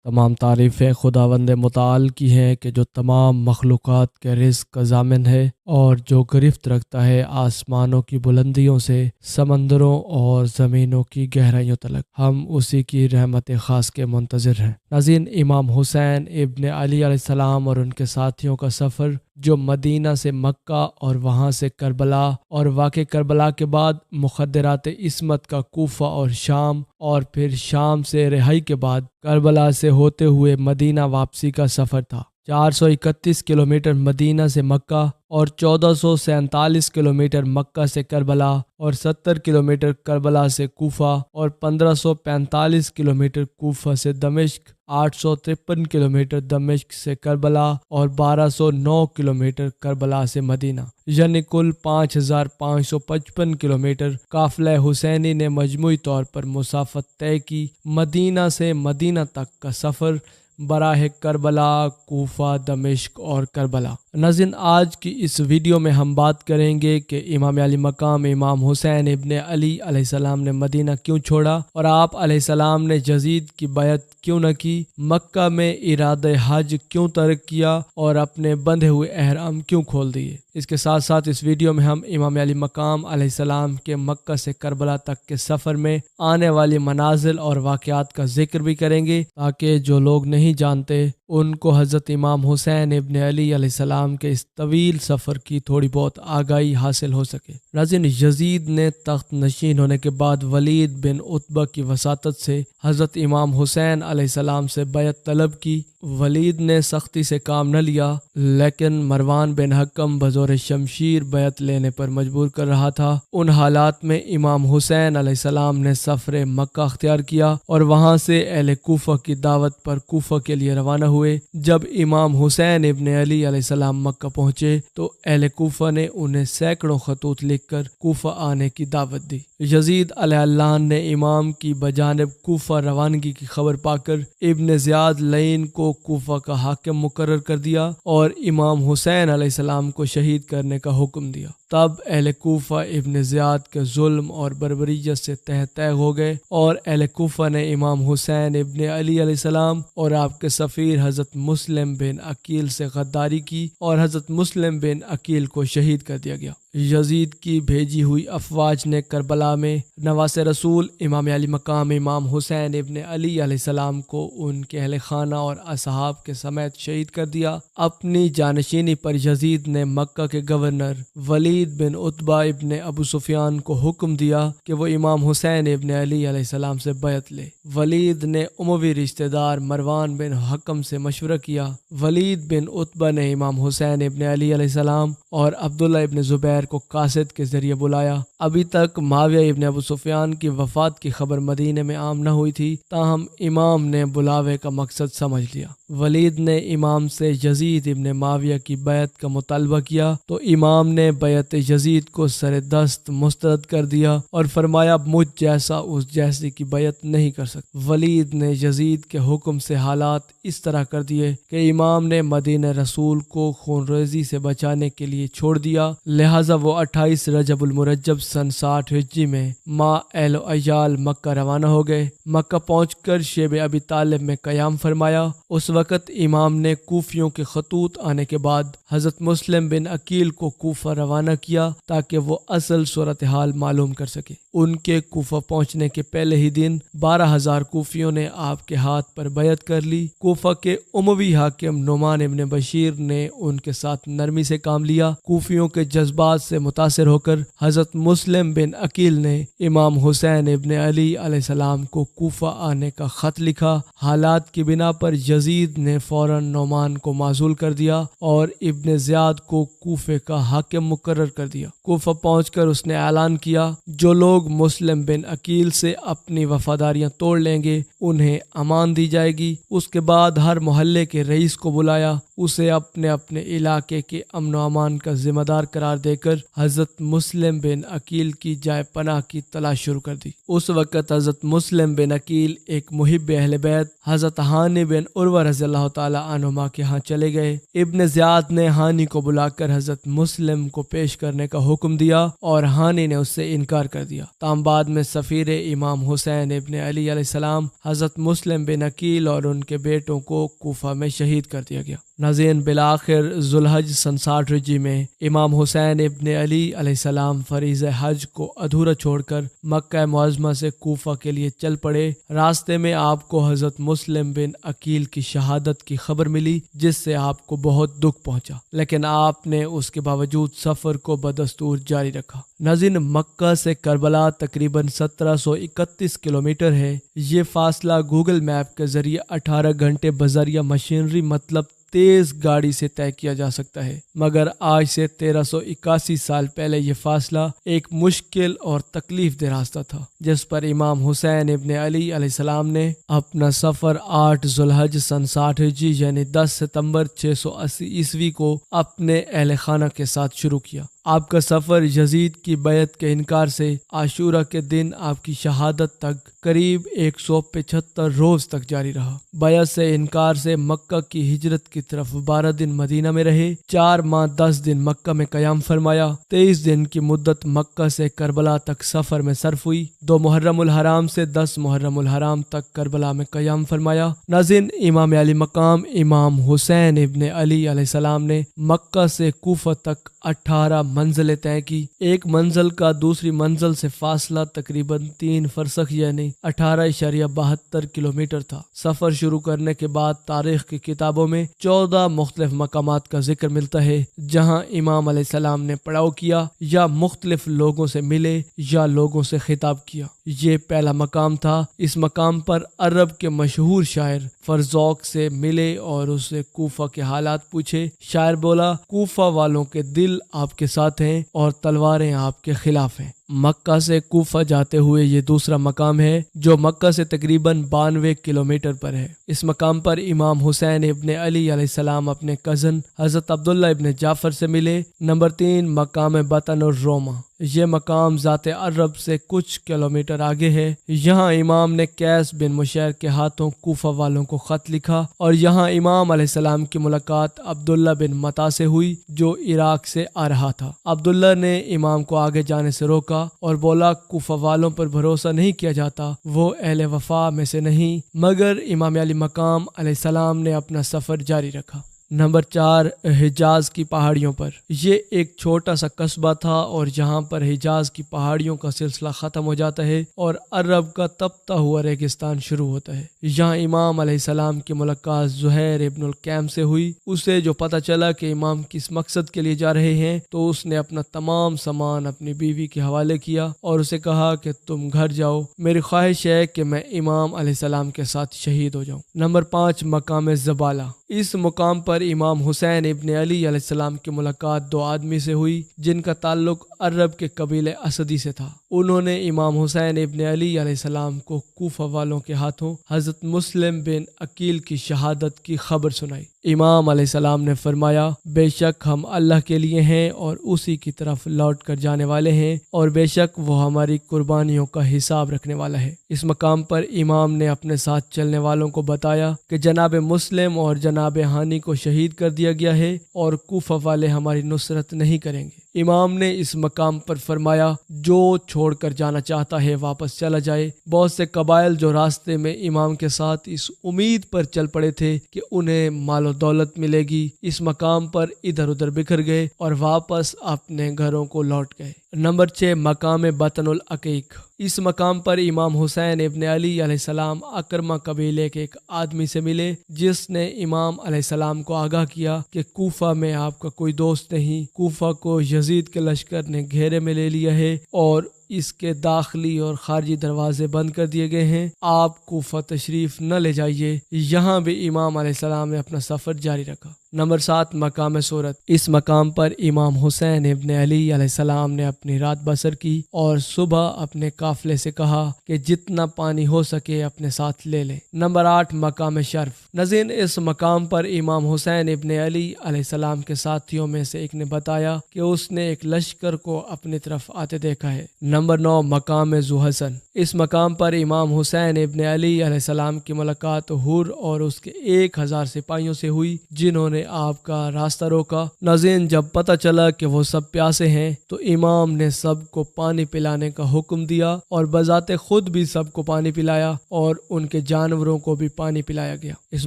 تمام تعریفیں خداوند متعال کی ہیں کہ جو تمام مخلوقات کے رزق کا ضامن ہے اور جو گرفت رکھتا ہے آسمانوں کی بلندیوں سے سمندروں اور زمینوں کی گہرائیوں تلک۔ ہم اسی کی رحمت خاص کے منتظر ہیں۔ ناظرین، امام حسین ابن علی علیہ السلام اور ان کے ساتھیوں کا سفر جو مدینہ سے مکہ اور وہاں سے کربلا اور واقع کربلا کے بعد مخدرات عصمت کا کوفہ اور شام اور پھر شام سے رہائی کے بعد کربلا سے ہوتے ہوئے مدینہ واپسی کا سفر تھا۔ 431 کلومیٹر مدینہ سے مکہ اور 1447 کلومیٹر مکہ سے کربلا اور 70 کلومیٹر کربلا سے کوفہ اور 1545 کلومیٹر کوفہ سے دمشق، 853 کلومیٹر دمشق سے کربلا اور 1209 کلومیٹر کربلا سے مدینہ، یعنی کل 5555 کلومیٹر قافلہ حسینی نے مجموعی طور پر مسافت طے کی۔ مدینہ سے مدینہ تک کا سفر براہ کربلا، کوفہ، دمشق اور کربلا۔ ناظرین، آج کی اس ویڈیو میں ہم بات کریں گے کہ امام علی مقام امام حسین ابن علی علیہ السلام نے مدینہ کیوں چھوڑا اور آپ علیہ السلام نے یزید کی بیعت کیوں نہ کی، مکہ میں ارادہ حج کیوں ترک کیا اور اپنے بندھے ہوئے احرام کیوں کھول دیے۔ اس کے ساتھ ساتھ اس ویڈیو میں ہم امام علی مقام علیہ السلام کے مکہ سے کربلا تک کے سفر میں آنے والی منازل اور واقعات کا ذکر بھی کریں گے تاکہ جو لوگ نہیں جانتے ان کو حضرت امام حسین ابن علی علیہ السلام کے اس طویل سفر کی تھوڑی بہت آگاہی حاصل ہو سکے۔ ناظرین، یزید نے تخت نشین ہونے کے بعد ولید بن عتبہ کی وساطت سے حضرت امام حسین علیہ السلام سے بیعت طلب کی۔ ولید نے سختی سے کام نہ لیا، لیکن مروان بن حکم بزور شمشیر بیعت لینے پر مجبور کر رہا تھا۔ ان حالات میں امام حسین علیہ السلام نے سفر مکہ اختیار کیا اور وہاں سے اہل کوفہ کی دعوت پر کوفہ کے لیے روانہ ہوئے۔ جب امام حسین ابن علی علیہ السلام مکہ پہنچے تو اہل کوفہ نے انہیں سینکڑوں خطوط لکھ کر کوفہ آنے کی دعوت دی۔ یزید علیہ اللہ نے امام کی بجانب کوفہ روانگی کی خبر پا کر ابن زیاد لعین کو کوفہ کا حاکم مقرر کر دیا اور امام حسین علیہ السلام کو شہید کرنے کا حکم دیا۔ تب اہل کوفہ ابن زیاد کے ظلم اور بربریت سے تہ تیغ ہو گئے اور اہل کوفہ نے امام حسین ابن علی علیہ السلام اور آپ کے سفیر حضرت مسلم بن عقیل سے غداری کی اور حضرت مسلم بن عقیل کو شہید کر دیا گیا۔ یزید کی بھیجی ہوئی افواج نے کربلا میں نواس رسول امام علی مقام امام حسین ابن علی علیہ السلام کو ان کے اہل خانہ اور اصحاب کے سمیت شہید کر دیا۔ اپنی جانشینی پر یزید نے مکہ کے گورنر ولید بن عتبہ ابن ابو سفیان کو حکم دیا کہ وہ امام حسین ابن علی علیہ السلام سے بیعت لے۔ ولید نے اموی رشتہ دار مروان بن حکم سے مشورہ کیا۔ ولید بن عتبہ نے امام حسین ابن علی علیہ السلام اور عبداللہ ابن زبیر کو قاصد کے ذریعے بلایا۔ ابھی تک معاویہ ابن ابو سفیان کی وفات کی خبر مدینے میں عام نہ ہوئی تھی، تاہم امام نے بلاوے کا مقصد سمجھ لیا۔ ولید نے امام سے یزید ابن معاویہ کی بیعت کا مطالبہ کیا تو امام نے بیعت یزید کو سر دست مسترد کر دیا اور فرمایا مجھ جیسا اس جیسی کی بیعت نہیں کر سکتا۔ ولید نے یزید کے حکم سے حالات اس طرح کر دیے کہ امام نے مدینہ رسول کو خون ریزی سے بچانے کے لیے چھوڑ دیا، لہٰذا وہ 28 رجب المرجب سن 60 ہجری میں ماہ اہل و عیال مکہ روانہ ہو گئے۔ مکہ پہنچ کر شیب ابی طالب میں قیام فرمایا۔ اس وقت امام نے کوفیوں کے خطوط آنے کے بعد حضرت مسلم بن عقیل کو کوفہ روانہ کیا تاکہ وہ اصل صورتحال معلوم کر سکے۔ ان کے کوفہ پہنچنے کے پہلے ہی دن 12,000 کوفیوں نے آپ کے ہاتھ پر بیعت کر لی۔ کوفہ کے اموی حاکم نعمان ابن بشیر نے ان کے ساتھ نرمی سے کام لیا۔ کوفیوں کے جذبات سے متاثر ہو کر حضرت مسلم بن عقیل نے امام حسین ابن علی علیہ السلام کو کوفہ آنے کا خط لکھا۔ حالات کی بنا پر یزید نے فوراً نعمان کو معزول کر دیا اور ابن زیاد کو کوفے کا حاکم مقرر کر دیا۔ کوفہ پہنچ کر اس نے اعلان کیا جو لوگ مسلم بن عقیل سے اپنی وفاداریاں توڑ لیں گے انہیں امان دی جائے گی۔ اس کے بعد ہر محلے کے رئیس کو بلایا، اسے اپنے اپنے علاقے کے امن و امان کا ذمہ دار قرار دے کر کر حضرت مسلم بن عقیل کی جائے پناہ کی تلاش شروع کر دی۔ اس وقت حضرت مسلم بن عقیل ایک محب اہل بیت حضرت ہانی بن عروہ رضی اللہ تعالی عنہما کے ہاں چلے گئے۔ ابن زیاد نے ہانی کو بلا کر حضرت مسلم کو پیش کرنے کا حکم دیا اور ہانی نے اس سے انکار کر دیا۔ تاہم بعد میں سفیر امام حسین ابن علی علیہ السلام حضرت مسلم بن عقیل اور ان کے بیٹوں کو کوفہ میں شہید کر دیا گیا۔ ناظرین، بالآخر ذوالحج سن 60 ہجری میں امام حسین ابن علی علیہ السلام فریضہ حج کو ادھورا چھوڑ کر مکہ معظمہ سے کوفہ کے لیے چل پڑے۔ راستے میں آپ کو حضرت مسلم بن عقیل کی شہادت کی خبر ملی، جس سے آپ کو بہت دکھ پہنچا، لیکن آپ نے اس کے باوجود سفر کو بدستور جاری رکھا۔ ناظرین، مکہ سے کربلا تقریباً 1731 کلومیٹر ہے۔ یہ فاصلہ گوگل میپ کے ذریعے 18 گھنٹے بذریعہ مشینری مطلب تیز گاڑی سے طے کیا جا سکتا ہے، مگر آج سے 1381 سال پہلے یہ فاصلہ ایک مشکل اور تکلیف دہ راستہ تھا، جس پر امام حسین ابن علی علیہ السلام نے اپنا سفر 8 ذوالحج سن 60 ہجری یعنی 10 ستمبر 680 عیسوی کو اپنے اہل خانہ کے ساتھ شروع کیا۔ آپ کا سفر یزید کی بیعت کے انکار سے عاشورہ کے دن آپ کی شہادت تک قریب 175 روز تک جاری رہا۔ بیعت سے انکار سے مکہ کی ہجرت کی طرف 12 دن مدینہ میں رہے، 4 ماہ 10 دن مکہ میں قیام فرمایا، 23 دن کی مدت مکہ سے کربلا تک سفر میں صرف ہوئی، 2 محرم الحرام سے 10 محرم الحرام تک کربلا میں قیام فرمایا۔ ناظرین، امام علی مقام امام حسین ابن علی علیہ السلام نے مکہ سے کوفہ تک 18 منزلیں طے کی۔ ایک منزل کا دوسری منزل سے فاصلہ تقریباً 3 فرسخ یعنی 18.72 کلومیٹر تھا۔ سفر شروع کرنے کے بعد تاریخ کی کتابوں میں 14 مختلف مقامات کا ذکر ملتا ہے جہاں امام علیہ السلام نے پڑاؤ کیا یا مختلف لوگوں سے ملے یا لوگوں سے خطاب کیا۔ یہ پہلا مقام تھا۔ اس مقام پر عرب کے مشہور شاعر فرزوق سے ملے اور اسے کوفہ کے حالات پوچھے۔ شاعر بولا، کوفہ والوں کے دل آپ کے ساتھ ہیں اور تلواریں آپ کے خلاف ہیں۔ مکہ سے کوفہ جاتے ہوئے یہ دوسرا مقام ہے جو مکہ سے تقریباً 92 کلومیٹر پر ہے۔ اس مقام پر امام حسین ابن علی علیہ السلام اپنے کزن حضرت عبداللہ ابن جعفر سے ملے۔ نمبر 3 مقام بطن الروما۔ یہ مقام ذات عرب سے کچھ کلومیٹر آگے ہے۔ یہاں امام نے قیس بن مشیر کے ہاتھوں کوفہ والوں کو خط لکھا اور یہاں امام علیہ السلام کی ملاقات عبداللہ بن متا سے ہوئی جو عراق سے آ رہا تھا۔ عبداللہ نے امام کو آگے جانے سے روکا اور بولا، کوفہ والوں پر بھروسہ نہیں کیا جاتا، وہ اہل وفا میں سے نہیں۔ مگر امام علی مقام علیہ السلام نے اپنا سفر جاری رکھا۔ نمبر 4 حجاز کی پہاڑیوں پر۔ یہ ایک چھوٹا سا قصبہ تھا اور جہاں پر حجاز کی پہاڑیوں کا سلسلہ ختم ہو جاتا ہے اور عرب کا تپتا ہوا ریگستان شروع ہوتا ہے۔ یہاں امام علیہ السلام کی ملاقات زہیر ابن القیم سے ہوئی۔ اسے جو پتہ چلا کہ امام کس مقصد کے لیے جا رہے ہیں تو اس نے اپنا تمام سامان اپنی بیوی کے حوالے کیا اور اسے کہا کہ تم گھر جاؤ، میری خواہش ہے کہ میں امام علیہ السلام کے ساتھ شہید ہو جاؤں۔ نمبر 5 مقام زبالہ۔ اس مقام پر امام حسین ابن علی علیہ السلام کی ملاقات 2 آدمی سے ہوئی جن کا تعلق عرب کے قبیلے اسدی سے تھا۔ انہوں نے امام حسین ابن علی علیہ السلام کو کوفہ والوں کے ہاتھوں حضرت مسلم بن عقیل کی شہادت کی خبر سنائی۔ امام علیہ السلام نے فرمایا، بے شک ہم اللہ کے لیے ہیں اور اسی کی طرف لوٹ کر جانے والے ہیں اور بے شک وہ ہماری قربانیوں کا حساب رکھنے والا ہے۔ اس مقام پر امام نے اپنے ساتھ چلنے والوں کو بتایا کہ جناب مسلم اور جناب ہانی کو شہید کر دیا گیا ہے اور کوفہ والے ہماری نصرت نہیں کریں گے۔ امام نے اس مقام پر فرمایا، جو چھوڑ کر جانا چاہتا ہے واپس چلا جائے۔ بہت سے قبائل جو راستے میں امام کے ساتھ اس امید پر چل پڑے تھے کہ انہیں مال و دولت ملے گی، اس مقام پر ادھر ادھر بکھر گئے اور واپس اپنے گھروں کو لوٹ گئے۔ نمبر 6 مقام بطن العقیق۔ اس مقام پر امام حسین ابن علی علیہ السلام اکرمہ قبیلے کے ایک آدمی سے ملے جس نے امام علیہ السلام کو آگاہ کیا کہ کوفہ میں آپ کا کوئی دوست نہیں، کوفہ کو یزید کے لشکر نے گھیرے میں لے لیا ہے اور اس کے داخلی اور خارجی دروازے بند کر دیے گئے ہیں، آپ کوفہ تشریف نہ لے جائیے۔ یہاں بھی امام علیہ السلام نے اپنا سفر جاری رکھا۔ نمبر 7 مقام صورت۔ اس مقام پر امام حسین ابن علی علیہ السلام نے اپنی رات بسر کی اور صبح اپنے قافلے سے کہا کہ جتنا پانی ہو سکے اپنے ساتھ لے لیں۔ نمبر 8 مقام شرف۔ ناظرین، اس مقام پر امام حسین ابن علی علیہ السلام کے ساتھیوں میں سے ایک نے بتایا کہ اس نے ایک لشکر کو اپنی طرف آتے دیکھا ہے۔ نمبر 9، مقام ذو حسن۔ اس مقام پر امام حسین ابن علی علیہ السلام کی ملاقات حور اور اس کے 1000 سپاہیوں سے ہوئی جنہوں نے آپ کا راستہ روکا۔ ناظرین، جب پتہ چلا کہ وہ سب پیاسے ہیں تو امام نے سب کو پانی پلانے کا حکم دیا اور بذات خود بھی سب کو پانی پلایا اور ان کے جانوروں کو بھی پانی پلایا گیا۔ اس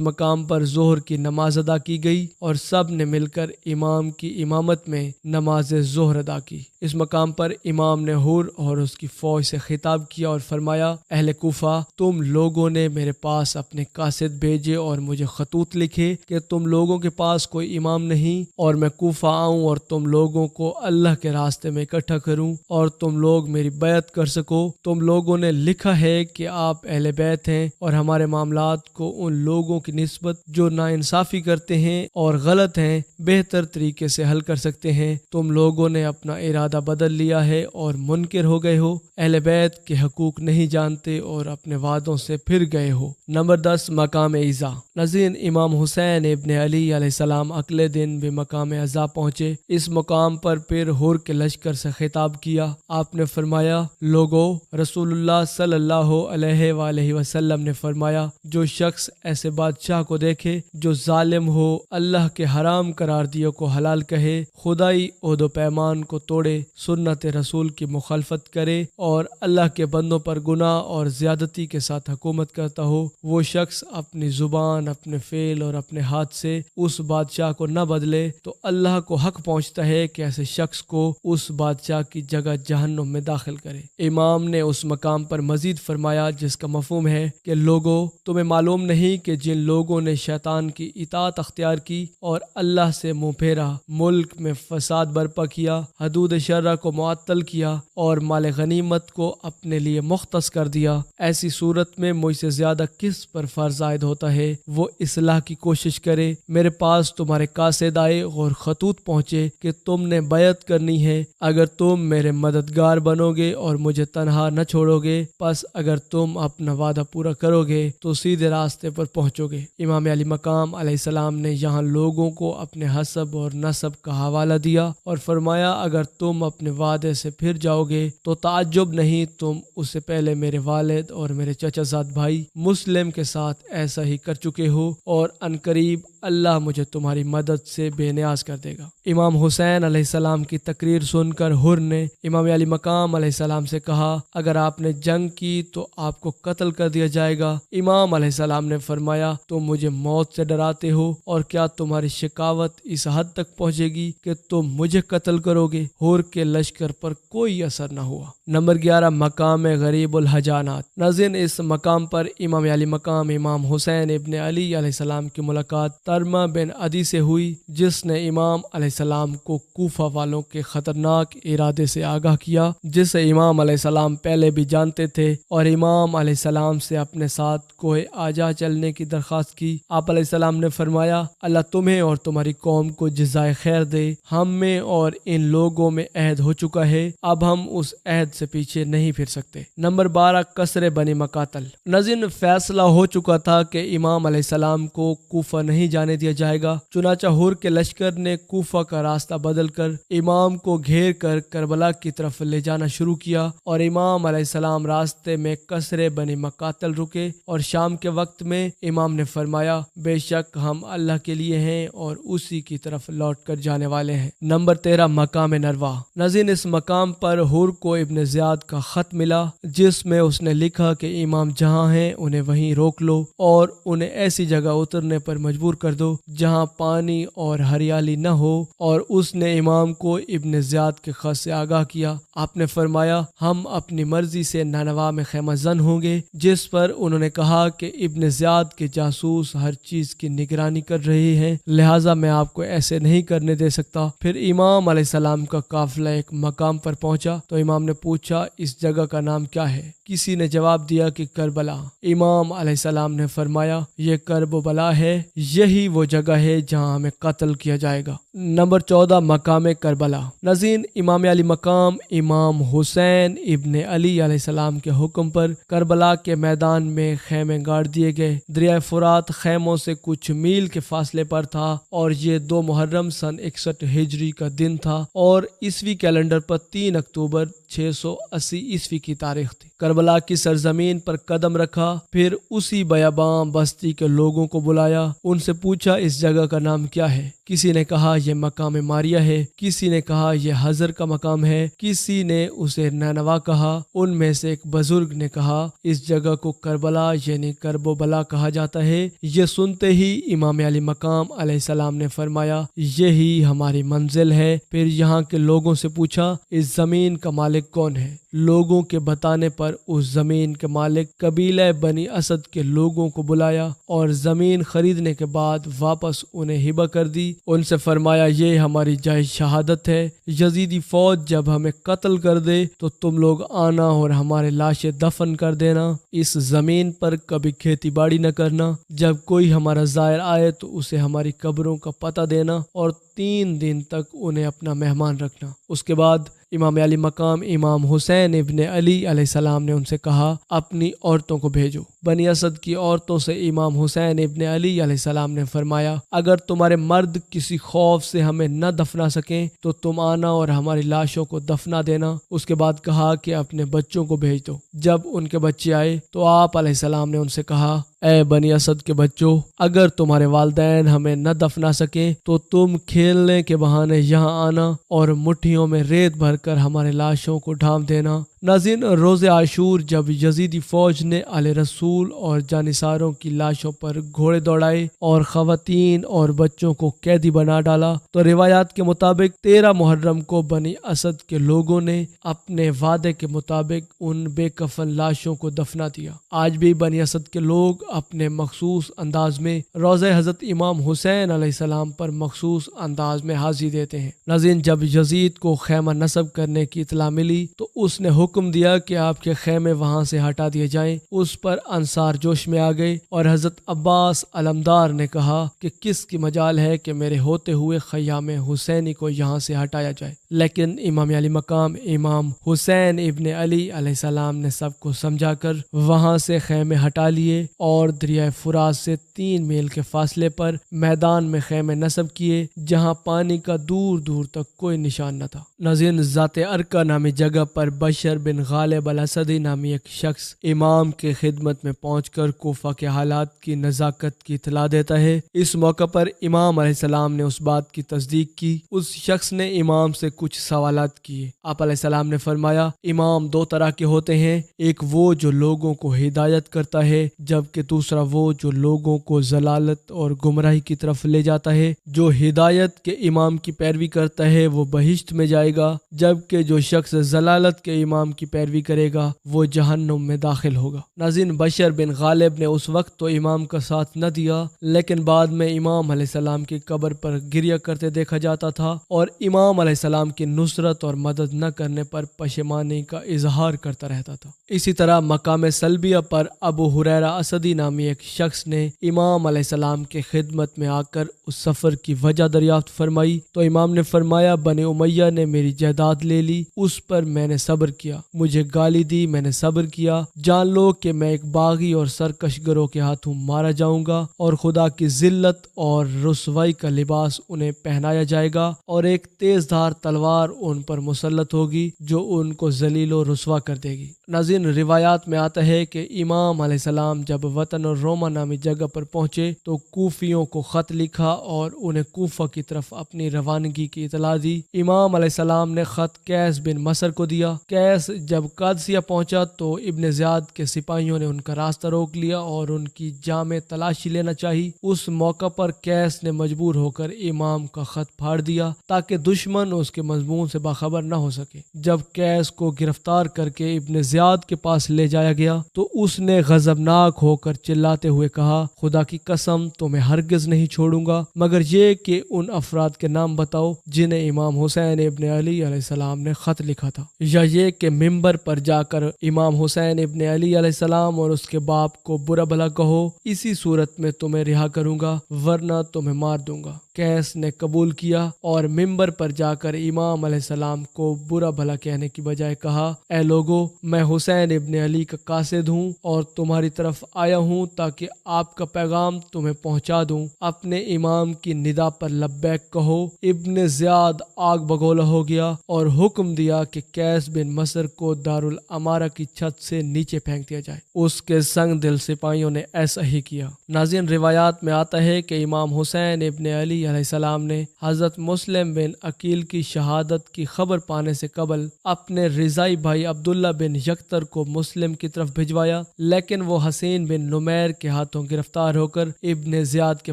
مقام پر ظہر کی نماز ادا کی گئی اور سب نے مل کر امام کی امامت میں نماز ظہر ادا کی۔ اس مقام پر امام نے حور اور اس کی فوج سے خطاب کیا اور فرمایا، اہل کوفہ، تم لوگوں نے میرے پاس اپنے قاصد بھیجے اور مجھے خطوط لکھے کہ تم لوگوں کے پاس کوئی امام نہیں اور میں کوفہ آؤں اور تم لوگوں کو اللہ کے راستے میں اکٹھا کروں اور تم لوگ میری بیعت کر سکو۔ تم لوگوں نے لکھا ہے کہ آپ اہل بیت ہیں اور ہمارے معاملات کو ان لوگوں کی نسبت جو ناانصافی کرتے ہیں اور غلط ہیں بہتر طریقے سے حل کر سکتے ہیں۔ تم لوگوں نے اپنا ارادہ بدل لیا ہے اور منکر ہو گئے ہو، اہل بیت کے حقوق نہیں جانتے اور اپنے وعدوں سے پھر گئے ہو۔ نمبر 10، مقام عزا۔ ناظرین، امام حسین ابن علی علیہ السلام اگلے دن بھی مقام عزا پہنچے۔ اس مقام پر پھر حور کے لشکر سے خطاب کیا۔ آپ نے فرمایا، لوگو، رسول اللہ صلی اللہ علیہ وآلہ وسلم نے فرمایا، جو شخص ایسے بادشاہ کو دیکھے جو ظالم ہو، اللہ کے حرام قرار دیے کو حلال کہے، خدائی عہد و پیمان کو توڑے، سنت رسول کی مخالفت کرے اور اللہ کے بندوں پر گناہ اور زیادتی کے ساتھ حکومت کرتا ہو، وہ شخص اپنی زبان، اپنے فعل اور اپنے ہاتھ سے اس بادشاہ کو نہ بدلے تو اللہ کو حق پہنچتا ہے کہ ایسے شخص کو اس بادشاہ کی جگہ جہنم میں داخل کرے۔ امام نے اس مقام پر مزید فرمایا جس کا مفہوم ہے کہ لوگو، تمہیں معلوم نہیں کہ جن لوگوں نے شیطان کی اطاعت اختیار کی اور اللہ سے منہ پھیرا، ملک میں فساد برپا کیا، حدود شرع کو معطل کیا اور مال غنیمت کو اپنے لیے مختص کر دیا، ایسی صورت میں مجھ سے زیادہ کس پر فرض عائد ہوتا ہے وہ اصلاح کی کوشش کرے۔ میرے پاس تمہارے قاصد آئے اور خطوط پہنچے کہ تم نے بیعت کرنی ہے اگر تم میرے مددگار بنو گے اور مجھے تنہا نہ چھوڑو گے، پس اگر تم اپنا وعدہ پورا کرو گے تو سیدھے راستے پر پہنچو گے۔ امام علی مقام علیہ السلام نے یہاں لوگوں کو اپنے حسب اور نسب کا حوالہ دیا اور فرمایا، اگر تم اپنے وعدے سے پھر جاؤ گے تو تعجب نہیں، تم اس سے پہلے میرے والد اور میرے چچا زاد بھائی مسلم کے ساتھ ایسا ہی کر چکے ہو اور عنقریب اللہ مجھے تمہاری مدد سے بے نیاز کر دے گا۔ امام حسین علیہ السلام کی تقریر سن کر حر نے امام علی مقام علیہ السلام سے کہا، اگر آپ نے جنگ کی تو آپ کو قتل کر دیا جائے گا۔ امام علیہ السلام نے فرمایا، تم مجھے موت سے ڈراتے ہو اور کیا تمہاری شکاوت اس حد تک پہنچے گی کہ تم مجھے قتل کرو گے؟ حر کے لشکر پر کوئی اثر نہ ہوا۔ نمبر 11، مقام غریب الحجانات۔ ناظرین، اس مقام پر امام علی مقام امام حسین ابن علی علیہ السلام کی ملاقات ترمہ بن عدی سے ہوئی جس نے امام علیہ السلام کو کوفہ والوں کے خطرناک ارادے سے آگاہ کیا جسے امام علیہ السلام پہلے بھی جانتے تھے اور امام علیہ السلام سے اپنے ساتھ کوہ آجا چلنے کی درخواست کی۔ آپ علیہ السلام نے فرمایا، اللہ تمہیں اور تمہاری قوم کو جزائے خیر دے، ہم میں اور ان لوگوں میں عہد ہو چکا ہے، اب ہم اس عہد سے پیچھے نہیں پھر سکتے۔ نمبر 12، قصر بنی مقاتل۔ ناظرین، فیصلہ ہو چکا تھا کہ امام علیہ السلام کو کوفہ نہیں جانے دیا جائے گا، چنانچہ حر کے لشکر نے کوفہ کا راستہ بدل کر امام کو گھیر کر کربلا کی طرف لے جانا شروع کیا اور امام علیہ السلام راستے میں قصر بنی مقاتل رکے اور شام کے وقت میں امام نے فرمایا، بے شک ہم اللہ کے لیے ہیں اور اسی کی طرف لوٹ کر جانے والے ہیں۔ نمبر 13، مقام نروا۔ ناظرین، اس مقام پر حر کو ابن زیاد کا خط ملا جس میں اس نے لکھا کہ امام جہاں ہیں انہیں وہیں روک لو اور انہیں ایسی جگہ اترنے پر مجبور کر دو جہاں پانی اور ہریالی نہ ہو، اور اس نے امام کو ابن زیاد کے خط سے آگاہ کیا۔ آپ نے فرمایا، ہم اپنی مرضی سے نینوا میں خیمہ زن ہوں گے، جس پر انہوں نے کہا کہ ابن زیاد کے جاسوس ہر چیز کی نگرانی کر رہے ہیں، لہٰذا میں آپ کو ایسے نہیں کرنے دے سکتا۔ پھر امام علیہ السلام کا قافلہ ایک مقام پر پہنچا تو امام نے پوچھا، اس جگہ کا نام کیا ہے؟ کسی نے جواب دیا کہ کربلا۔ امام علیہ السلام نے فرمایا یہ کرب و بلا ہے، یہی وہ جگہ ہے جہاں ہمیں قتل کیا جائے گا۔ نمبر 14 مقام کربلا۔ ناظرین، امام علی مقام امام حسین ابن علی علیہ السلام کے حکم پر کربلا کے میدان میں خیمے گاڑ دیے گئے۔ دریائے فرات خیموں سے کچھ میل کے فاصلے پر تھا اور یہ 2 محرم سن 61 ہجری کا دن تھا اور عیسوی کیلنڈر پر 3 اکتوبر 680 عیسوی کی تاریخ تھی۔ کربلا کی سرزمین پر قدم رکھا، پھر اسی بیاباں بستی کے لوگوں کو بلایا، ان سے پوچھا اس جگہ کا نام کیا ہے؟ کسی نے کہا یہ مقام ماریہ ہے، کسی نے کہا یہ حضر کا مقام ہے، کسی نے اسے نینوا کہا۔ ان میں سے ایک بزرگ نے کہا اس جگہ کو کربلا یعنی کرب و بلا کہا جاتا ہے۔ یہ سنتے ہی امام علی مقام علیہ السلام نے فرمایا یہی ہماری منزل ہے۔ پھر یہاں کے لوگوں سے پوچھا اس زمین کا مالک کون ہے؟ لوگوں کے بتانے پر اس زمین کے مالک قبیلہ بنی اسد کے لوگوں کو بلایا اور زمین خریدنے کے بعد واپس انہیں ہبہ کر دی۔ ان سے فرمایا یہ ہماری جائے شہادت ہے، یزیدی فوج جب ہمیں قتل کر دے تو تم لوگ آنا اور ہمارے لاشیں دفن کر دینا، اس زمین پر کبھی کھیتی باڑی نہ کرنا، جب کوئی ہمارا زائر آئے تو اسے ہماری قبروں کا پتہ دینا اور 3 دن تک انہیں اپنا مہمان رکھنا۔ اس کے بعد امام علی مقام امام حسین ابن علی علیہ السلام نے ان سے کہا اپنی عورتوں کو بھیجو۔ بنی اسد کی عورتوں سے امام حسین ابن علی علیہ السلام نے فرمایا اگر تمہارے مرد کسی خوف سے ہمیں نہ دفنا سکیں تو تم آنا اور ہماری لاشوں کو دفنا دینا۔ اس کے بعد کہا کہ اپنے بچوں کو بھیج دو۔ جب ان کے بچے آئے تو آپ علیہ السلام نے ان سے کہا اے بنی اسد کے بچوں، اگر تمہارے والدین ہمیں نہ دفنا سکیں تو تم کھیلنے کے بہانے یہاں آنا اور مٹھیوں میں ریت بھر کر ہمارے لاشوں کو ڈھانپ دینا۔ ناظرین، روز عاشور جب یزیدی فوج نے آل رسول اور جانثاروں کی لاشوں پر گھوڑے دوڑائے اور خواتین اور بچوں کو قیدی بنا ڈالا تو روایات کے مطابق 13 محرم کو بنی اسد کے لوگوں نے اپنے وعدے کے مطابق ان بے کفن لاشوں کو دفنا دیا۔ آج بھی بنی اسد کے لوگ اپنے مخصوص انداز میں روضہ حضرت امام حسین علیہ السلام پر مخصوص انداز میں حاضری دیتے ہیں۔ ناظرین، جب یزید کو خیمہ نصب کرنے کی اطلاع ملی تو اس نے حکم دیا کہ آپ کے خیمے وہاں سے ہٹا دیے جائیں۔ اس پر انصار جوش میں آ گئے اور حضرت عباس علمدار نے کہا کہ کس کی مجال ہے کہ میرے ہوتے ہوئے خیام حسینی کو یہاں سے ہٹایا جائے، لیکن امام علی مقام امام حسین ابن علی علیہ السلام نے سب کو سمجھا کر وہاں سے خیمے ہٹا لیے اور دریائے فرات سے 3 میل کے فاصلے پر میدان میں خیمے نصب کیے جہاں پانی کا دور دور تک کوئی نشان نہ تھا۔ ناظرین، ذات ارکا نامی جگہ پر بشر بن غالب الاسدی نامی ایک شخص امام کے خدمت میں پہنچ کر کوفہ کے حالات کی نزاکت کی اطلاع دیتا ہے۔ اس موقع پر امام علیہ السلام نے اس بات کی تصدیق کی۔ اس شخص نے امام سے کچھ سوالات کیے۔ آپ علیہ السلام نے فرمایا امام 2 طرح کے ہوتے ہیں، ایک وہ جو لوگوں کو ہدایت کرتا ہے جبکہ دوسرا وہ جو لوگوں کو ضلالت اور گمراہی کی طرف لے جاتا ہے۔ جو ہدایت کے امام کی پیروی کرتا ہے وہ بہشت میں جائے گا، جبکہ جو شخص ضلالت کے امام کی پیروی کرے گا وہ جہنم میں داخل ہوگا۔ ناظرین، بشر بن غالب نے اس وقت تو امام کا ساتھ نہ دیا، لیکن بعد میں امام علیہ السلام کی قبر پر گریہ کرتے دیکھا جاتا تھا اور امام علیہ السلام کی نصرت اور مدد نہ کرنے پر پشیمانی کا اظہار کرتا رہتا تھا۔ اسی طرح مقام سلبیہ پر ابو ہریرہ اسدی نامی ایک شخص نے امام علیہ السلام کی خدمت میں آ کر اس سفر کی وجہ دریافت فرمائی تو امام نے فرمایا بنی امیہ نے میری جائیداد لے لی، اس پر میں نے صبر کیا، مجھے گالی دی، میں نے صبر کیا، جان لو کہ میں ایک باغی اور سرکش گروہ کے ہاتھوں مارا جاؤں گا اور خدا کی ذلت اور رسوائی کا لباس انہیں پہنایا جائے گا اور ایک تیز دھار تلوار ان پر مسلط ہوگی جو ان کو ذلیل و رسوا کر دے گی۔ ناظرین، روایات میں آتا ہے کہ امام علیہ السلام جب وطن روما نامی جگہ پر پہنچے تو کوفیوں کو خط لکھا اور انہیں کوفہ کی طرف اپنی روانگی کی اطلاع دی۔ امام علیہ السلام نے خط قیس بن مصر کو دیا۔ قیس جب قادسیہ پہنچا تو ابن زیاد کے سپاہیوں نے ان کا راستہ روک لیا اور ان کی جامع تلاشی لینا چاہی۔ اس موقع پر قیس نے مجبور ہو کر امام کا خط پھاڑ دیا تاکہ دشمن اس کے مضمون سے باخبر نہ ہو سکے۔ جب قیس کو گرفتار کر کے ابن زیاد کے پاس لے جایا گیا تو اس نے غضبناک ہو کر چلاتے ہوئے کہا خدا کی قسم تمہیں ہرگز نہیں چھوڑوں گا مگر یہ کہ ان افراد کے نام بتاؤ جنہیں امام حسین ابن علی علیہ السلام نے خط لکھا تھا، یا یہ کہ ممبر پر جا کر امام حسین ابن علی علیہ السلام اور اس کے باپ کو برا بھلا کہو، اسی صورت میں تمہیں رہا کروں گا ورنہ تمہیں مار دوں گا۔ قیس نے قبول کیا اور ممبر پر جا کر امام علیہ السلام کو برا بھلا کہنے کی بجائے کہا، اے لوگو، میں حسین ابن علی کا قاصد ہوں اور تمہاری طرف آیا ہوں تاکہ آپ کا پیغام تمہیں پہنچا دوں۔ اپنے امام کی ندا پر لبیک کہو۔ ابن زیاد آگ بگولا ہو گیا اور حکم دیا کہ قیس بن مصر کو دارالامارہ کی چھت سے نیچے پھینک دیا جائے۔ اس کے سنگ دل سپاہیوں نے ایسا ہی کیا۔ ناظرین، روایات میں آتا ہے کہ امام حسین ابن علی علیہ السلام نے حضرت مسلم بن عقیل کی شہادت کی خبر پانے سے قبل اپنے رضائی بھائی عبداللہ بن یکتر کو مسلم کی طرف بھجوایا، لیکن وہ حسین بن نمیر کے ہاتھوں گرفتار ہو کر ابن زیاد کے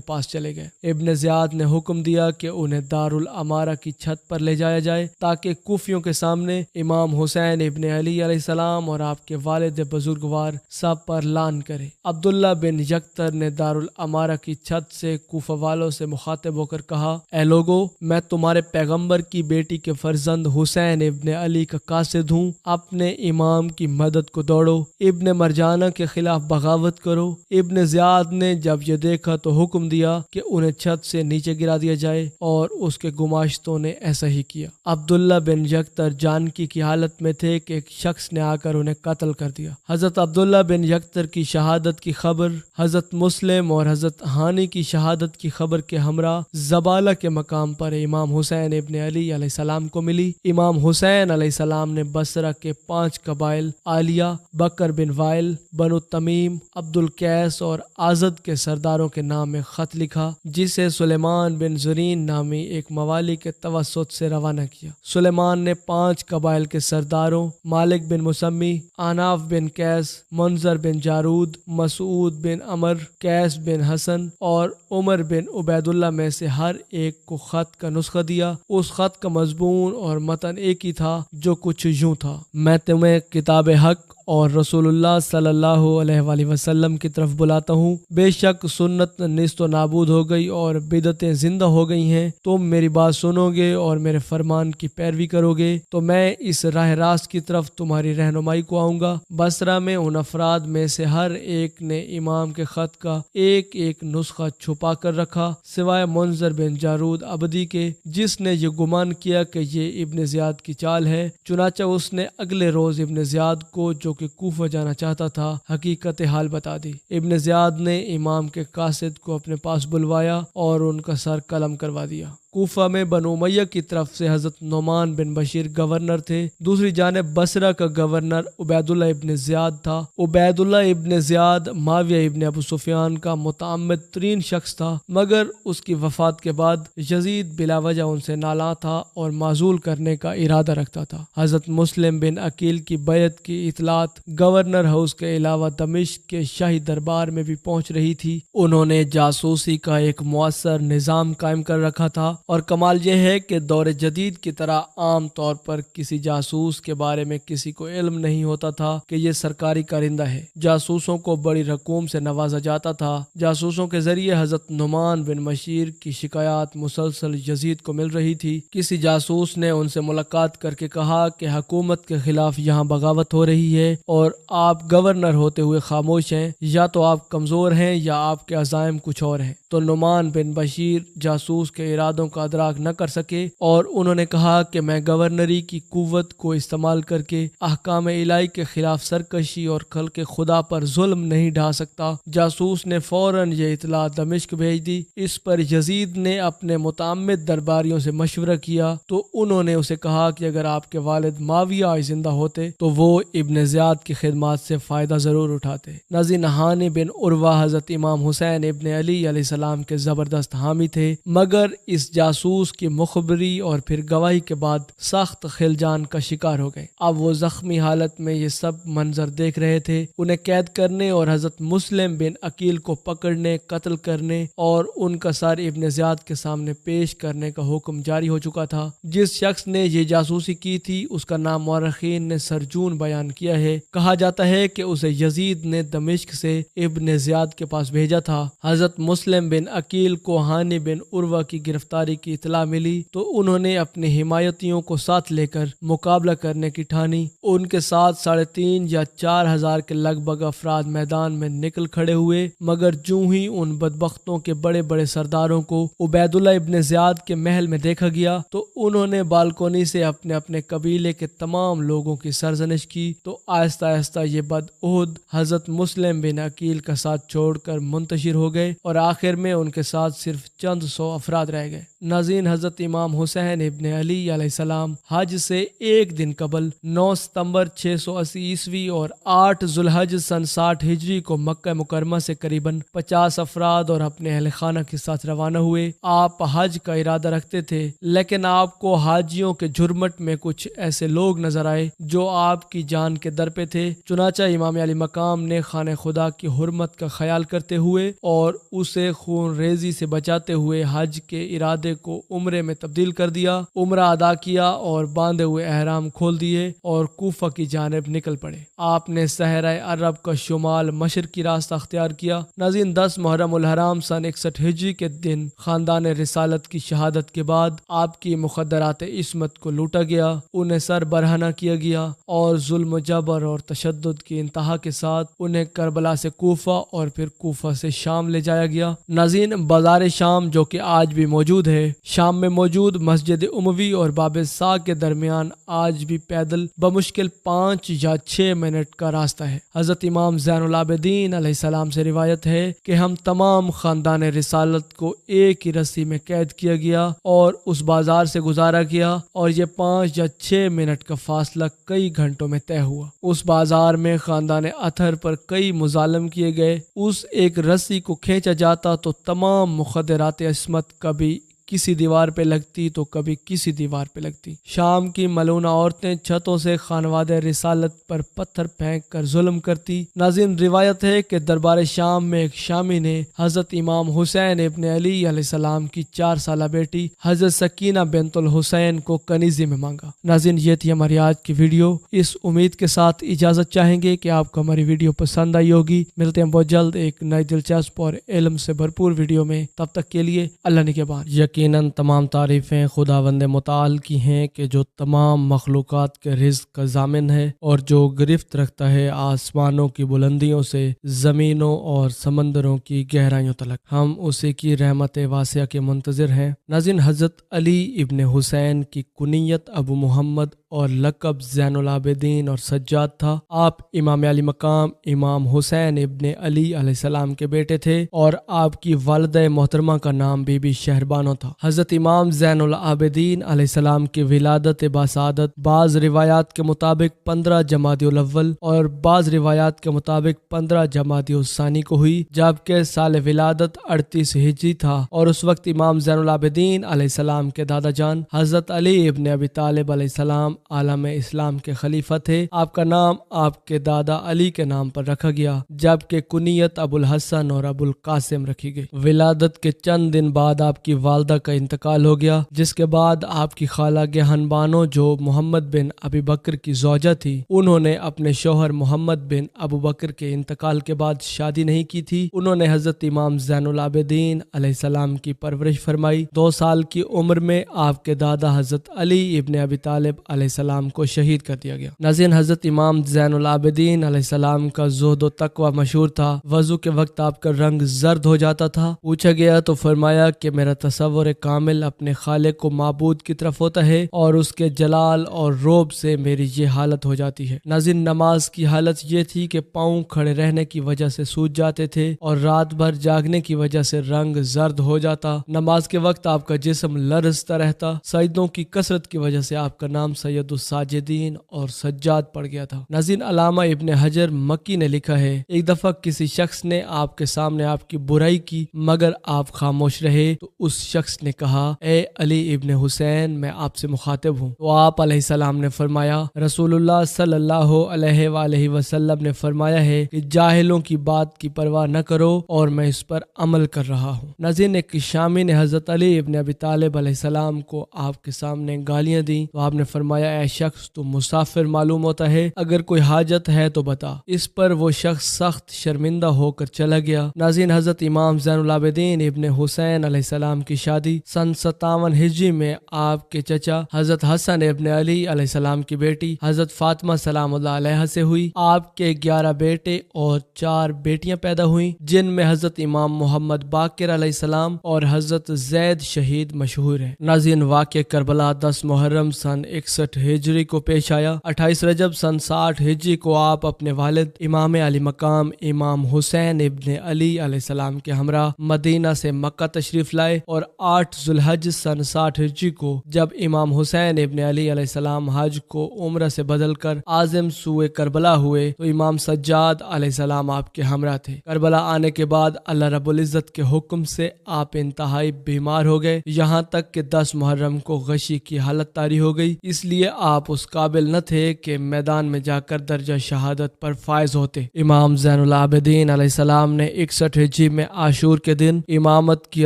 پاس چلے گئے۔ ابن زیاد نے حکم دیا کہ انہیں دارالامارہ کی چھت پر لے جایا جائے تاکہ کوفیوں کے سامنے امام حسین ابن علی علیہ السلام اور آپ کے والد بزرگوار سب پر لعن کرے۔ عبداللہ بن یکتر نے دارالامارہ کی چھت سے کوفہ والوں سے مخاطب ہو کر کہا، اے لوگو، میں تمہارے پیغمبر کی بیٹی کے فرزند حسین ابن علی کا قاصد ہوں، اپنے امام کی مدد کو دوڑو، ابن مرجانہ کے خلاف بغاوت کرو۔ ابن زیاد نے جب یہ دیکھا تو حکم دیا کہ انہیں چھت سے نیچے گرا دیا جائے اور اس کے گماشتوں نے ایسا ہی کیا۔ عبداللہ بن یکتر جانکی کی حالت میں تھے کہ ایک شخص نے آ کر انہیں قتل کر دیا۔ حضرت عبداللہ بن یکتر کی شہادت کی خبر حضرت مسلم اور حضرت ہانی کی شہادت کی خبر کے ہمراہ زبالہ کے مقام پر امام حسین ابن علی علیہ السلام کو ملی۔ امام حسین علیہ السلام نے بصرہ کے 5 قبائل عالیہ، بکر بن وائل، بنو تمیم، عبد القیس اور آزد کے سرداروں کے نام میں خط لکھا، جسے سلیمان بن زرین نامی ایک موالی کے توسط سے روانہ کیا۔ سلیمان نے 5 قبائل کے سرداروں مالک بن مسمی، عناف بن قیس، منظر بن جارود، مسعود بن عمر، قیس بن حسن اور عمر بن عبید اللہ میں سے ہر ایک کو خط کا نسخہ دیا۔ اس خط کا مضمون اور متن ایک ہی تھا، جو کچھ یوں تھا: میں تمہیں کتاب حق اور رسول اللہ صلی اللہ علیہ وآلہ وسلم کی طرف بلاتا ہوں۔ بے شک سنت نیست و نابود ہو گئی اور بدعتیں زندہ ہو گئی ہیں۔ تم میری بات سنو گے اور میرے فرمان کی پیروی کرو گے تو میں اس راہ راست کی طرف تمہاری رہنمائی کو آؤں گا۔ بصرہ میں ان افراد میں سے ہر ایک نے امام کے خط کا ایک ایک نسخہ چھپا کر رکھا، سوائے منظر بن جارود عبدی کے، جس نے یہ گمان کیا کہ یہ ابن زیاد کی چال ہے۔ چنانچہ اس نے اگلے روز ابن زیاد کو، جو کہ کوفہ جانا چاہتا تھا، حقیقت حال بتا دی۔ ابن زیاد نے امام کے قاصد کو اپنے پاس بلوایا اور ان کا سر قلم کروا دیا۔ کوفہ میں بنو امیہ کی طرف سے حضرت نعمان بن بشیر گورنر تھے۔ دوسری جانب بصرہ کا گورنر عبید اللہ ابن زیاد تھا۔ عبید اللہ ابن زیاد معاویہ ابن ابو سفیان کا متعمد ترین شخص تھا، مگر اس کی وفات کے بعد یزید بلا وجہ ان سے نالاں تھا اور معزول کرنے کا ارادہ رکھتا تھا۔ حضرت مسلم بن عقیل کی بیعت کی اطلاعات گورنر ہاؤس کے علاوہ دمشق کے شاہی دربار میں بھی پہنچ رہی تھی۔ انہوں نے جاسوسی کا ایک مؤثر نظام قائم کر رکھا تھا، اور کمال یہ ہے کہ دور جدید کی طرح عام طور پر کسی جاسوس کے بارے میں کسی کو علم نہیں ہوتا تھا کہ یہ سرکاری کارندہ ہے۔ جاسوسوں کو بڑی رقوم سے نوازا جاتا تھا۔ جاسوسوں کے ذریعے حضرت نعمان بن بشیر کی شکایات مسلسل یزید کو مل رہی تھی۔ کسی جاسوس نے ان سے ملاقات کر کے کہا کہ حکومت کے خلاف یہاں بغاوت ہو رہی ہے اور آپ گورنر ہوتے ہوئے خاموش ہیں، یا تو آپ کمزور ہیں یا آپ کے عزائم کچھ اور ہیں۔ تو نعمان بن بشیر جاسوس کے ارادوں کا ادراک نہ کر سکے اور انہوں نے کہا کہ میں گورنری کی قوت کو استعمال کر کے احکام الہی کے خلاف سرکشی اور خلق خدا پر ظلم نہیں ڈھا سکتا۔ جاسوس نے فوراً یہ اطلاع دمشق بھیج دی۔ اس پر یزید نے اپنے متعمد درباریوں سے مشورہ کیا تو انہوں نے اسے کہا کہ اگر آپ کے والد معاویہ زندہ ہوتے تو وہ ابن زیاد کی خدمات سے فائدہ ضرور اٹھاتے۔ ناظرین، ہانی بن عروہ حضرت امام حسین ابن علی علیہ السلام کے زبردست حامی تھے، مگر اس جاسوس کی مخبری اور پھر گواہی کے بعد سخت خلجان کا شکار ہو گئے۔ اب وہ زخمی حالت میں یہ سب منظر دیکھ رہے تھے۔ انہیں قید کرنے اور حضرت مسلم بن عقیل کو پکڑنے، قتل کرنے اور ان کا سر ابن زیاد کے سامنے پیش کرنے کا حکم جاری ہو چکا تھا۔ جس شخص نے یہ جاسوسی کی تھی اس کا نام مورخین نے سرجون بیان کیا ہے۔ کہا جاتا ہے کہ اسے یزید نے دمشق سے ابن زیاد کے پاس بھیجا تھا۔ حضرت مسلم بن عقیل کو ہانی بن عروہ کی گرفتاری کی اطلاع ملی تو انہوں نے اپنے حمایتیوں کو ساتھ لے کر مقابلہ کرنے کی ٹھانی۔ ان کے ساتھ 3,500 یا 4,000 کے لگ بھگ افراد میدان میں نکل کھڑے ہوئے، مگر جوں ہی ان بدبختوں کے بڑے بڑے سرداروں کو عبید اللہ ابن زیاد کے محل میں دیکھا گیا تو انہوں نے بالکونی سے اپنے اپنے قبیلے کے تمام لوگوں کی سرزنش کی، تو آہستہ آہستہ یہ بدعہد حضرت مسلم بن عقیل کا ساتھ چھوڑ کر منتشر ہو گئے اور آخر میں ان کے ساتھ صرف چند 100 افراد رہ گئے۔ ناظرین، حضرت امام حسین ابن علی علیہ السلام حج سے ایک دن قبل 9 ستمبر 680 عیسوی اور 8 ذوالحج سن 60 ہجری کو مکہ مکرمہ سے قریباً 50 افراد اور اپنے اہل خانہ کے ساتھ روانہ ہوئے۔ آپ حج کا ارادہ رکھتے تھے، لیکن آپ کو حاجیوں کے جھرمٹ میں کچھ ایسے لوگ نظر آئے جو آپ کی جان کے در پہ تھے۔ چنانچہ امام علی مقام نے خانہ خدا کی حرمت کا خیال کرتے ہوئے اور اسے خون ریزی سے بچاتے ہوئے حج کے ارادے کو عمرے میں تبدیل کر دیا، عمرہ ادا کیا اور باندھے ہوئے احرام کھول دیے اور کوفہ کی جانب نکل پڑے۔ آپ نے صحرائے عرب کا شمال مشرقی راستہ اختیار کیا۔ ناظرین، 10 محرم الحرام سن 61 ہجری کے دن خاندان رسالت کی شہادت کے بعد آپ کی مخدرات عصمت کو لوٹا گیا، انہیں سر برہنہ کیا گیا اور ظلم و جبر اور تشدد کی انتہا کے ساتھ انہیں کربلا سے کوفہ اور پھر کوفہ سے شام لے جایا گیا۔ ناظرین، بازار شام جو کہ آج بھی موجود ہے، شام میں موجود مسجد اموی اور باب سا کے درمیان آج بھی پیدل بمشکل 5 یا 6 منٹ کا راستہ ہے۔ حضرت امام زین العابدین علیہ السلام سے روایت ہے کہ ہم تمام خاندان رسالت کو ایک ہی رسی میں قید کیا گیا اور اس بازار سے گزارا گیا اور یہ 5 یا 6 منٹ کا فاصلہ کئی گھنٹوں میں طے ہوا۔ اس بازار میں خاندان اطہر پر کئی مظالم کیے گئے۔ اس ایک رسی کو کھینچا جاتا تو تمام مخدرات عصمت کبھی کسی دیوار پہ لگتی تو کبھی کسی دیوار پہ لگتی۔ شام کی ملونہ عورتیں چھتوں سے خانوادہ رسالت پر پتھر پھینک کر ظلم کرتی۔ ناظرین، روایت ہے کہ دربار شام میں ایک شامی نے حضرت امام حسین ابن علی علیہ السلام کی 4 سالہ بیٹی حضرت سکینہ بنت الحسین کو کنیزی میں مانگا۔ ناظرین، یہ تھی ہماری آج کی ویڈیو۔ اس امید کے ساتھ اجازت چاہیں گے کہ آپ کو ہماری ویڈیو پسند آئی ہوگی۔ ملتے ہیں بہت جلد ایک نئی دلچسپ اور علم سے بھرپور ویڈیو میں، تب تک کے لیے اللہ نگہبان۔ یقیناً تمام تعریفیں خداوند متعال کی ہیں کہ جو تمام مخلوقات کے رزق کا ضامن ہے اور جو گرفت رکھتا ہے آسمانوں کی بلندیوں سے زمینوں اور سمندروں کی گہرائیوں تلک۔ ہم اسی کی رحمت واسعہ کے منتظر ہیں۔ ناظرین، حضرت علی ابن حسین کی کنیت ابو محمد اور لقب زین العابدین اور سجاد تھا۔ آپ امام علی مقام امام حسین ابن علی علیہ السلام کے بیٹے تھے اور آپ کی والدہ محترمہ کا نام بی بی شہربانو تھا۔ حضرت امام زین العابدین علیہ السلام کی ولادت باسعادت بعض روایات کے مطابق 15 جمادی الاول اور بعض روایات کے مطابق 15 جمادی الثانی کو ہوئی، جبکہ سال ولادت 38 ہجری تھا اور اس وقت امام زین العابدین علیہ السلام کے دادا جان حضرت علی ابن ابی طالب علیہ السلام عالم اسلام کے خلیفہ تھے۔ آپ کا نام آپ کے دادا علی کے نام پر رکھا گیا، جبکہ کنیت ابو الحسن اور ابو القاسم رکھی گئی۔ ولادت کے چند دن بعد آپ کی والدہ کا انتقال ہو گیا، جس کے بعد آپ کی خالہ گہن بانو جو محمد بن ابی بکر کی زوجہ تھی، انہوں نے اپنے شوہر محمد بن ابو بکر کے انتقال کے بعد شادی نہیں کی تھی۔ انہوں نے حضرت امام زین العابدین علیہ السلام کی پرورش فرمائی۔ 2 سال کی عمر میں آپ کے دادا حضرت علی ابن ابی طالب علیہ السلام کو شہید کر دیا گیا۔ ناظرین، حضرت امام زین العابدین علیہ السلام کا زہد و تقوی مشہور تھا۔ وضو کے وقت آپ کا رنگ زرد ہو جاتا تھا۔ پوچھا گیا تو فرمایا کہ میرا تصور کامل اپنے خالق کو معبود کی طرف ہوتا ہے اور اس کے جلال اور روب سے میری یہ حالت ہو جاتی ہے۔ ناظرین، نماز کی حالت یہ تھی کہ پاؤں کھڑے رہنے کی وجہ سے سوج جاتے تھے اور رات بھر جاگنے کی وجہ سے رنگ زرد ہو جاتا۔ نماز کے وقت آپ کا جسم لرزتا رہتا۔ سجدوں کی کثرت کی وجہ سے آپ کا نام سید الساجدین اور سجاد پڑ گیا تھا۔ ناظرین، علامہ ابن حجر مکی نے لکھا ہے، ایک دفعہ کسی شخص نے آپ کے سامنے آپ کی برائی کی مگر آپ خاموش رہے تو اس شخص نے کہا، اے علی ابن حسین، میں آپ سے مخاطب ہوں۔ تو آپ علیہ السلام نے فرمایا، رسول اللہ صلی اللہ علیہ وآلہ وسلم نے فرمایا ہے کہ جاہلوں کی بات کی پرواہ نہ کرو اور میں اس پر عمل کر رہا ہوں۔ ناظرین، ایک شامی نے حضرت علی ابن ابی طالب علیہ السلام کو آپ کے سامنے گالیاں دیں تو آپ نے فرمایا، اے اے شخص تو مسافر معلوم ہوتا ہے، اگر کوئی حاجت ہے تو بتا۔ اس پر وہ شخص سخت شرمندہ ہو کر چلا گیا۔ ناظرین، حضرت امام زین العابدین ابن حسین علیہ السلام کی شادی سن 57 ہجری میں آپ کے چچا حضرت حسن ابن علی علیہ السلام کی بیٹی حضرت فاطمہ سلام اللہ علیہ سے ہوئی۔ آپ کے 11 بیٹے اور 4 بیٹیاں پیدا ہوئیں، جن میں حضرت امام محمد باقر علیہ السلام اور حضرت زید شہید مشہور ہیں۔ ناظرین، واقع کربلا 10 محرم سن 61 ہجری کو پیش آیا۔ 28 رجب سن 60 ہجری کو آپ اپنے والد امام علی مقام امام حسین ابن علی علیہ السلام کے ہمراہ مدینہ سے مکہ تشریف لائے، اور 8 ذوالحج سن 60 ہجری کو جب امام حسین ابن علی علیہ السلام حج کو عمرہ سے بدل کر عازم سوئے کربلا ہوئے تو امام سجاد علیہ السلام آپ کے ہمراہ تھے۔ کربلا آنے کے بعد اللہ رب العزت کے حکم سے آپ انتہائی بیمار ہو گئے، یہاں تک کہ 10 محرم کو غشی کی حالت طاری ہو گئی، اس لیے آپ اس قابل نہ تھے کہ میدان میں جا کر درجہ شہادت پر فائز ہوتے۔ امام زین العابدین علیہ السلام نے 61 ہجری میں عاشور کے دن امامت کی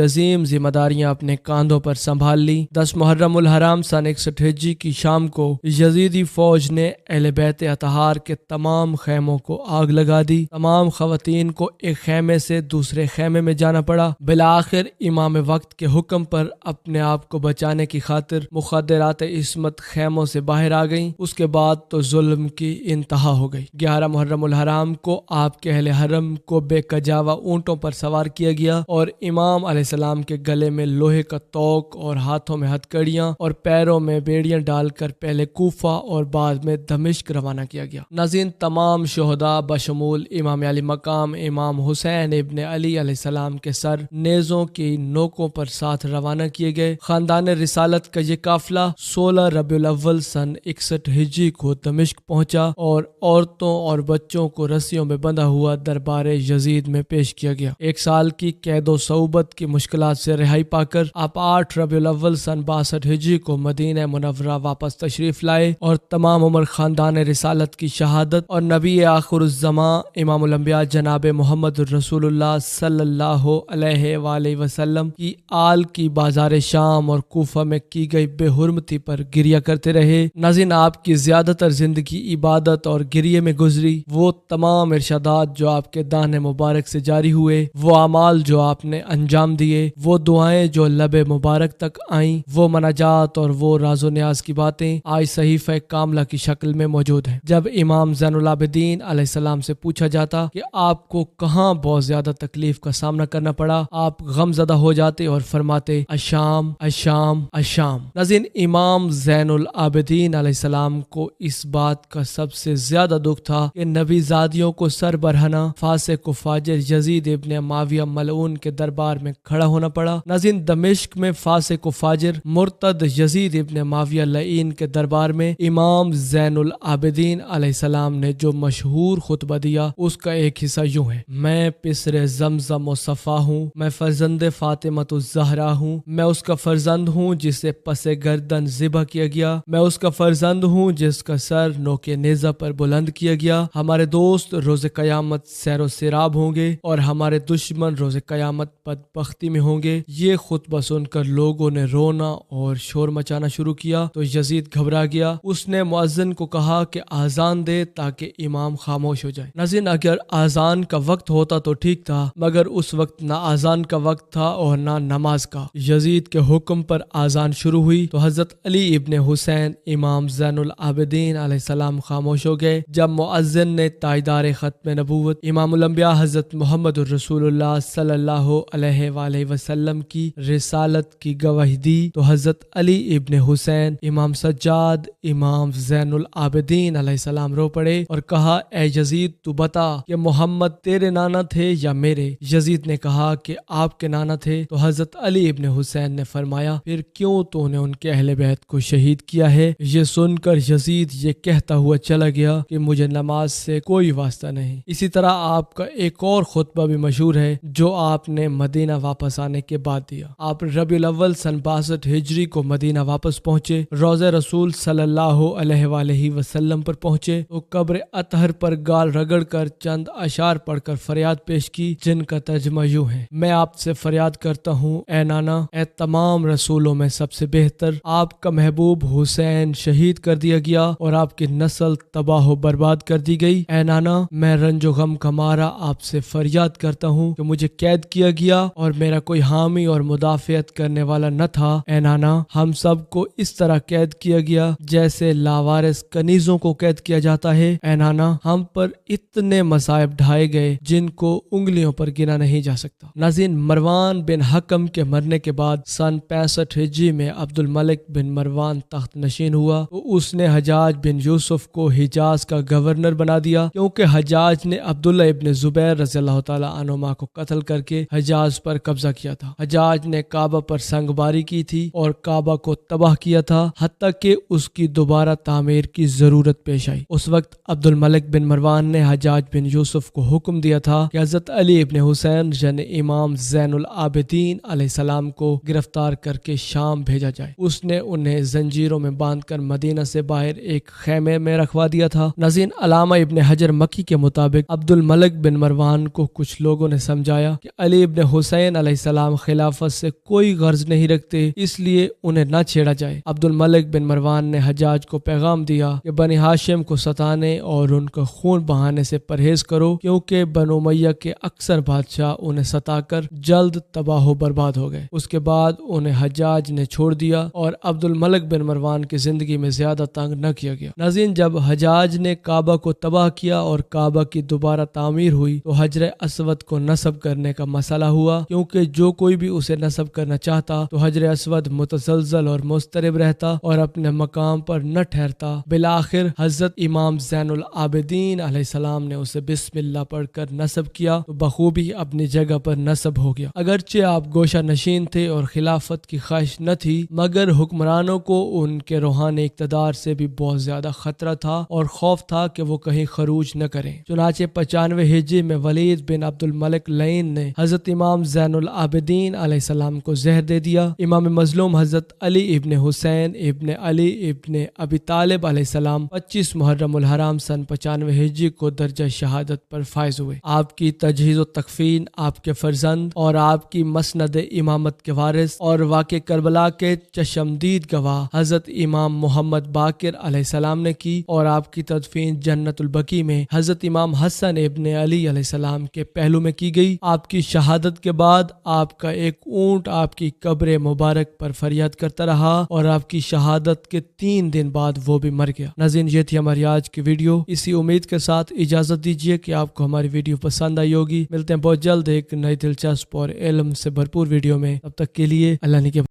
عظیم ذمہ داریاں اپنے کاندھوں پر سنبھال لی۔ 10 محرم الحرام سن 61 ہجری کی شام کو یزیدی فوج نے اہل بیت اطہار کے تمام خیموں کو آگ لگا دی۔ تمام خواتین کو ایک خیمے سے دوسرے خیمے میں جانا پڑا۔ بالآخر امام وقت کے حکم پر اپنے آپ کو بچانے کی خاطر مخدرات عصمت خیموں سے باہر آ گئیں۔ اس کے بعد تو ظلم کی انتہا ہو گئی۔ 11 محرم الحرام کو آپ کے اہل حرم کو بے کجاوا اونٹوں پر سوار کیا گیا، اور امام علیہ السلام کے گلے میں لوہے کا توق اور ہاتھوں میں ہتھکڑیاں اور پیروں میں بیڑیاں ڈال کر پہلے کوفہ اور بعد میں دمشق روانہ کیا گیا۔ ناظرین، تمام شہداء بشمول امام علی مقام امام حسین ابن علی علیہ السلام کے سر نیزوں کی نوکوں پر ساتھ روانہ کیے گئے۔ خاندان رسالت کا یہ قافلہ 16 ربیع الاول سن 61 ہجری کو دمشق پہنچا، اور عورتوں اور بچوں کو رسیوں میں بندھا ہوا دربار یزید میں پیش کیا گیا۔ 1 سال کی قید و صعوبت کی مشکلات سے رہائی پا کر آپ 8 ربیع الاول سن 62 ہجری کو مدینہ منورہ واپس تشریف لائے، اور تمام عمر خاندان رسالت کی شہادت اور نبی آخر الزمان امام الانبیاء جناب محمد رسول اللہ صلی اللہ علیہ وآلہ وسلم کی آل کی بازار شام اور کوفہ میں کی گئی بے حرمتی پر گریہ کرتے رہے۔ ناظرین، آپ کی زیادہ تر زندگی عبادت اور گریہ میں گزری۔ وہ تمام ارشادات جو آپ کے دانے مبارک سے جاری ہوئے، وہ اعمال جو آپ نے انجام دیے، وہ دعائیں جو لب مبارک تک آئیں، وہ مناجات اور وہ راز و نیاز کی باتیں آج صحیفہ کاملہ کی شکل میں موجود ہیں۔ جب امام زین العابدین علیہ السلام سے پوچھا جاتا کہ آپ کو کہاں بہت زیادہ تکلیف کا سامنا کرنا پڑا، آپ غم زدہ ہو جاتے اور فرماتے الشام الشام الشام۔ ناظرین، امام زین العابدین علیہ السلام کو اس بات کا سب سے زیادہ دکھ تھا کہ نبی زادیوں کو سر برہنہ فاسق و فاجر یزید ابن معاویہ ملعون کے دربار میں کھڑا ہونا پڑا۔ ناظرین، دمشق میں فاسق و فاجر مرتد یزید ابن معاویہ لعین کے دربار میں امام زین العابدین علیہ السلام نے جو مشہور خطبہ دیا، اس کا ایک حصہ یوں ہے: میں پسر زمزم و صفا ہوں، میں فرزند فاطمۃ الزہرا ہوں، میں اس کا فرزند ہوں جسے پس گردن ذبح کیا گیا، میں اس کا فرزند ہوں جس کا سر نوک نیزہ پر بلند کیا گیا۔ ہمارے دوست روز قیامت سیر و سراب ہوں گے، اور ہمارے دشمن روز قیامت بدبختی میں ہوں گے۔ یہ خطبہ سن کر لوگوں نے رونا اور شور مچانا شروع کیا تو یزید گھبرا گیا۔ اس نے مؤذن کو کہا کہ آذان دے تاکہ امام خاموش ہو جائے۔ ناظرین، اگر آذان کا وقت ہوتا تو ٹھیک تھا، مگر اس وقت نہ آذان کا وقت تھا اور نہ نماز کا۔ یزید کے حکم پر آذان شروع ہوئی تو حضرت علی ابن حسین امام زین العابدین علیہ السلام خاموش ہو گئے۔ جب مؤذن نے تاجدار ختم نبوت امام الانبیاء حضرت محمد الرسول اللہ صلی اللہ علیہ وآلہ وسلم کی رسالت کی گواہی دی تو حضرت علی ابن حسین امام سجاد امام زین العابدین علیہ السلام رو پڑے اور کہا، اے یزید، تو بتا کہ محمد تیرے نانا تھے یا میرے؟ یزید نے کہا کہ آپ کے نانا تھے۔ تو حضرت علی ابن حسین نے فرمایا، پھر کیوں تو نے ان کے اہل بیت کو شہید کیا ہے؟ یہ سن کر یزید یہ کہتا ہوا چلا گیا کہ مجھے نماز سے کوئی واسطہ نہیں۔ اسی طرح آپ کا ایک اور خطبہ بھی مشہور ہے جو آپ نے مدینہ واپس آنے کے بعد دیا۔ آپ ربیع الاول سن 62 ہجری کو مدینہ واپس پہنچے، روضہ رسول صلی اللہ علیہ وآلہ وسلم پر پہنچے تو قبر اطہر پر گال رگڑ کر چند اشعار پڑھ کر فریاد پیش کی، جن کا ترجمہ یوں ہے: میں آپ سے فریاد کرتا ہوں اے نانا، اے تمام رسولوں میں سب سے بہتر، آپ کا محبوب حسین حسین شہید کر دیا گیا اور آپ کی نسل تباہ و برباد کر دی گئی۔ اے نانا، میں رنج و غم کا مارا آپ سے فریاد کرتا ہوں کہ مجھے قید کیا گیا اور میرا کوئی حامی اور مدافعت کرنے والا نہ تھا۔ اے نانا، ہم سب کو اس طرح قید کیا گیا جیسے لاوارث کنیزوں کو قید کیا جاتا ہے۔ اے نانا، ہم پر اتنے مصائب ڈھائے گئے جن کو انگلیوں پر گنا نہیں جا سکتا۔ ناظرین، مروان بن حکم کے مرنے کے بعد سن 65 ہجری میں عبد الملک بن مروان تخت نشین ہوا تو اس نے حجاج بن یوسف کو حجاز کا گورنر بنا دیا، کیونکہ حجاج نے عبداللہ ابن زبیر رضی اللہ تعالی عنہما کو قتل کر کے حجاز پر قبضہ کیا تھا۔ حجاج نے کعبہ پر سنگ باری کی تھی اور کعبہ کو تباہ کیا تھا، حتیٰ کہ اس کی دوبارہ تعمیر کی ضرورت پیش آئی۔ اس وقت عبد الملک بن مروان نے حجاج بن یوسف کو حکم دیا تھا کہ حضرت علی ابن حسین یعنی امام زین العابدین علیہ السلام کو گرفتار کر کے شام بھیجا جائے۔ اس نے انہیں زنجیروں میں باندھ کر مدینہ سے باہر ایک خیمے میں رکھوا دیا تھا۔ ناظرین، علامہ ابن حجر مکی کے مطابق عبد الملک بن مروان کو کچھ لوگوں نے سمجھایا کہ علی ابن حسین علیہ السلام خلافت سے کوئی غرض نہیں رکھتے، اس لیے انہیں نہ چھیڑا جائے۔ عبد الملک بن مروان نے حجاج کو پیغام دیا کہ بنی ہاشم کو ستانے اور ان کا خون بہانے سے پرہیز کرو، کیونکہ بنو امیہ کے اکثر بادشاہ انہیں ستا کر جلد تباہ و برباد ہو گئے۔ اس کے بعد انہیں حجاج نے چھوڑ دیا اور عبد الملک بن مروان کی زندگی میں زیادہ تنگ نہ کیا گیا۔ ناظرین، جب حجاج نے کعبہ کو تباہ کیا اور کعبہ کی دوبارہ تعمیر ہوئی تو حجر اسود کو نصب کرنے کا مسئلہ ہوا، کیونکہ جو کوئی بھی اسے نصب کرنا چاہتا تو حجر اسود متزلزل اور مضطرب رہتا اور اپنے مقام پر نہ ٹھہرتا۔ بالآخر حضرت امام زین العابدین علیہ السلام نے اسے بسم اللہ پڑھ کر نصب کیا تو بخوبی اپنی جگہ پر نصب ہو گیا۔ اگرچہ آپ گوشہ نشین تھے اور خلافت کی خواہش نہ تھی، مگر حکمرانوں کو ان کے روحانی اقتدار سے بھی بہت زیادہ خطرہ تھا اور خوف تھا کہ وہ کہیں خروج نہ کریں۔ چنانچہ 95 ہجری میں ولید بن عبد الملک لعین نے حضرت امام زین العابدین علیہ السلام کو زہر دے دیا۔ امام مظلوم حضرت علی ابن حسین ابن علی ابن ابی طالب علیہ السلام 25 محرم الحرام سن 95 ہجری کو درجہ شہادت پر فائز ہوئے۔ آپ کی تجہیز و تکفین آپ کے فرزند اور آپ کی مسند امامت کے وارث اور واقع کربلا کے چشمدید گواہ حضرت امام محمد باقر علیہ السلام نے کی، اور آپ کی تدفین جنت البقیع میں حضرت امام حسن ابن علی علیہ السلام کے پہلو میں کی گئی۔ آپ کی شہادت کے بعد آپ کا ایک اونٹ آپ کی قبر مبارک پر فریاد کرتا رہا اور آپ کی شہادت کے 3 دن بعد وہ بھی مر گیا۔ ناظرین، یہ تھی ہماری آج کی ویڈیو۔ اسی امید کے ساتھ اجازت دیجیے کہ آپ کو ہماری ویڈیو پسند آئی ہوگی۔ ملتے ہیں بہت جلد ایک نئی دلچسپ اور علم سے بھرپور ویڈیو میں، تب تک کے لیے اللہ نے